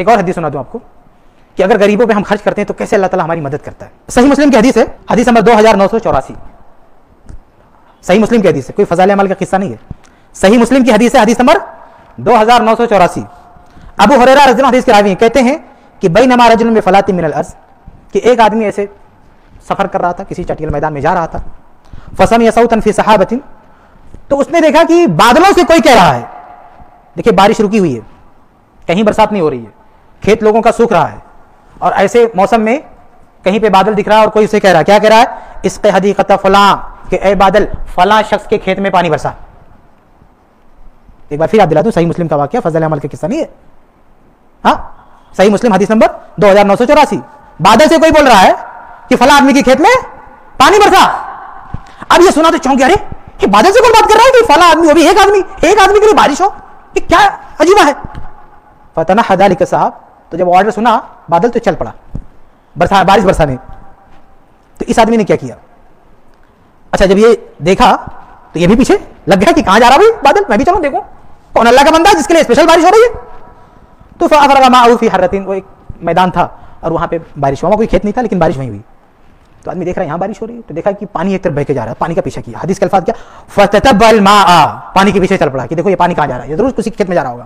ایک اور حدیث سنا دوں آپ کو کہ اگر غریبوں پہ ہم خرچ کرتے ہیں تو کیسے اللہ تعالیٰ ہماری مدد کرتا ہے. صحیح مسلم کی حدیث ہے, حدیث نمبر 2984. صحیح مسلم کی حدیث ہے, کوئی فضائل اعمال کا قصہ نہیں ہے, صحیح مسلم کی حدیث ہے, حدیث نمبر 2984. ابو ہریرہ رضی اللہ عنہ حدیث کے راوی ہیں, کہتے ہیں کہ بینما رجل بفلاۃ من الارض, کہ ایک آدمی ایسے سفر کر رہا تھا, کسی چٹیل میدان میں جا رہا تھا, فسمع صوتا فی سحابۃ, تو اس نے دیکھا کہ بادلوں سے کوئی کہہ رہا ہے. دیکھیں بارش رکی ہوئی ہے, کہیں برسات نہیں ہو رہی ہے, کھیت لوگوں کا سوکھ رہا ہے, اور ایسے موسم میں کہیں پہ بادل دکھ رہا ہے اور کوئی اسے کہہ رہا ہے, کیا کہہ رہا ہے, اسق حدیقۃ فلاں, کہ اے بادل فلاں شخص کے کھیت میں پانی برسا. ایک بار پھر یاد دلا دوں, صحیح مسلم کا واقعہ, فضل عمل کا قصہ نہیں ہے. ہاں, صحیح مسلم حدیث نمبر 2984. بادل سے کوئی بول رہا ہے کہ فلاں آدمی کے کھیت میں پانی برسا. اب یہ سنا تو چونک گیا, ارے یہ بادل سے کوئی بات کر رہا ہے کہ فلاں آدمی, وہ بھی ایک آدمی کے لیے بارش ہو, یہ کیا عجیبہ ہے. فتنحى ذلك السحاب, تو جب آرڈر سنا بادل تو چل پڑا بارش برسانے. تو اس آدمی نے کیا کیا, اچھا جب یہ دیکھا تو یہ بھی پیچھے لگ گیا کہ کہاں جا رہا بھائی بادل, میں بھی چلوں دیکھوں کون اللہ کا بندہ ہے جس کے لیے اسپیشل بارش ہو رہی ہے. تو فافرغ معه في حرة, وہ ایک میدان تھا اور وہاں پہ بارش ہوا, کوئی کھیت نہیں تھا لیکن بارش وہیں ہوئی. تو آدمی دیکھ رہا ہے یہاں بارش ہو رہی ہے, تو دیکھا کہ پانی ایک طرف بہ کے جا رہا ہے, پانی کا پیچھا کیا. حدیث کے الفاظ کیا, فتتبع الماء, پانی کے پیچھے چل پڑا کہ دیکھو یہ پانی کہاں جا رہا ہے, یہ ضرور کسی کھیت میں جا رہا ہوگا.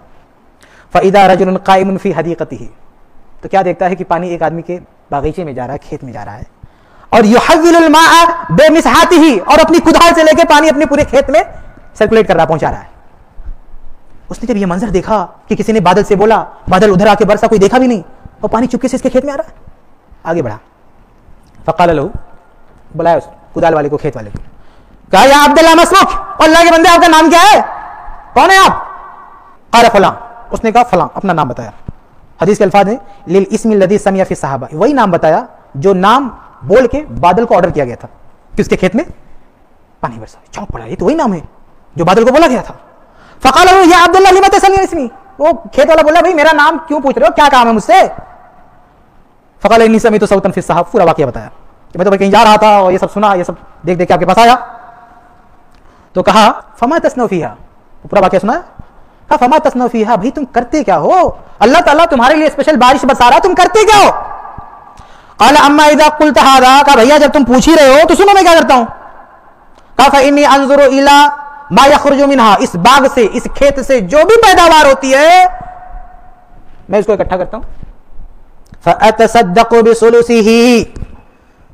فاذا رجل قائم في حديقته, تو کیا دیکھتا ہے کہ پانی ایک آدمی کے باغیچے میں جا رہا ہے, کھیت میں جا رہا ہے. اور يحول الماء بمسحاته, اور اپنی کدال سے لے کے پانی اپنے پورے کھیت میں سرکولیٹ کر رہا, پہنچا رہا ہے. اس نے جب یہ منظر دیکھا کہ کسی نے بادل سے بولا, بادل ادھر آ کے برسا, کوئی دیکھا بھی نہیں, اور پانی چپکے سے اس کے کھیت میں آ رہا ہے, آگے بڑھا. فقال له, بلایا اس کدال والے کو, کھیت والے کو, کہا یا عبداللہ مسموک, اللہ کے بندے آپ کا نام کیا ہے, کون ہے آپ؟ قال فلاں, اس نے کہا فلاں, اپنا نام بتایا. حدیث کے الفاظ ہیں للاسم الذي سمع في الصحابہ, وہی نام بتایا جو نام بول کے بادل کو آرڈر کیا گیا تھا کہ اس کے کھیت میں پانی برسا. چونک پڑا, یہ تو وہی نام ہے جو بادل کو بولا گیا تھا. فقال له یا عبداللہ لما تسألني اسمی, وہ کھیت والا بولا بھائی میرا نام کیوں پوچھ رہے ہو, کیا کام ہے مجھ سے؟ فقال انی سمعت صوتا في الصحاب, پورا واقعہ بتایا کہ میں تو کہیں جا رہا تھا اور یہ سب سنا, یہ سب دیکھ دیکھ کے آپ کے پاس آیا. تو کہا فما تصنع فیہا, پورا واقعہ سنا. کہا فما تصنع فیہا, بھائی تم کرتے کیا ہو, اللہ تعالیٰ تمہارے لیے اسپیشل بارش برسا رہا, تم کرتے کیا ہو؟ قال اما اذا قلت هذا, کہا بھیا جب تم پوچھ ہی رہے ہو تو سنو میں کیا کرتا ہوں. کہا فانی انظر الى ما یخرج منها, اس باغ سے, اس کھیت سے جو بھی پیداوار ہوتی ہے میں اس کو اکٹھا کرتا ہوں. فاتصدق بثلثه,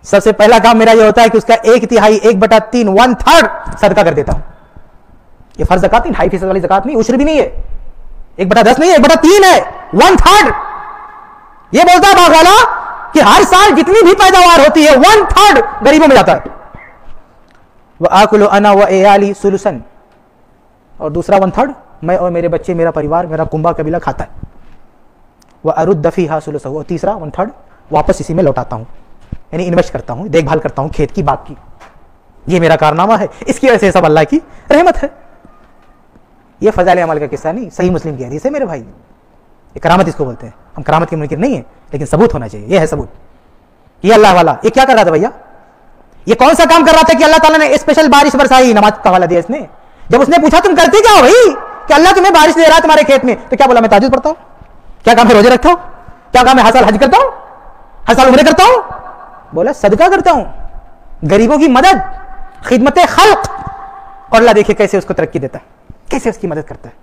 سب سے پہلا کام میرا یہ ہوتا ہے کہ اس کا 1/3, 1/3, 1/3 صدقہ کر دیتا ہوں. یہ فرض زکات نہیں, 2.5% والی زکات نہیں, عشر بھی نہیں ہے, 1/10 نہیں ہے, 1/3 ہے, 1/3. یہ بولتا ہے باغ والا کہ ہر سال جتنی بھی پیداوار ہوتی ہے 1/3 غریبوں میں جاتا ہے. وآکل انا وعیالی ثلثا, اور دوسرا 1/3 میں اور میرے بچے, میرا پریوار, میرا کنبہ قبیلہ کھاتا ہے. وارد فیہا ثلثہ, اور تیسرا 1/3 واپس اسی میں لوٹاتا ہوں, یعنی انویسٹ کرتا ہوں, دیکھ بھال کرتا ہوں کھیت کی, باغ کی. یہ میرا کارنامہ ہے, اس کی وجہ سے سب اللہ کی رحمت ہے. یہ فضائل عمل کا قصہ نہیں, صحیح مسلم کی حدیث ہے میرے بھائی. یہ کرامت اس کو بولتے ہیں. ہم کرامت کے منکر نہیں ہیں, لیکن ثبوت ہونا چاہیے. یہ ہے ثبوت. یہ اللہ والا یہ کیا کر رہا تھا بھیا, یہ کون سا کام کر رہا تھا کہ اللہ تعالیٰ نے اسپیشل بارش برسائی؟ نماز کا حوالہ دیا اس نے. جب اس نے پوچھا تم کرتے کیا ہو بھائی کہ اللہ تمہیں بارش دے رہا ہے تمہارے کھیت میں, تو کیا بولا, میں تہجد پڑھتا ہوں. کیا کام ہے, روزے رکھتا ہوں. کیا کام ہے, ہر سال حج کرتا ہوں, ہر سال عمرے کرتا ہوں. بولا صدقہ کرتا ہوں, غریبوں کی مدد, خدمت خلق. اور اللہ دیکھے کیسے اس کو ترقی دیتا ہے, کیسے اس کی مدد کرتا ہے.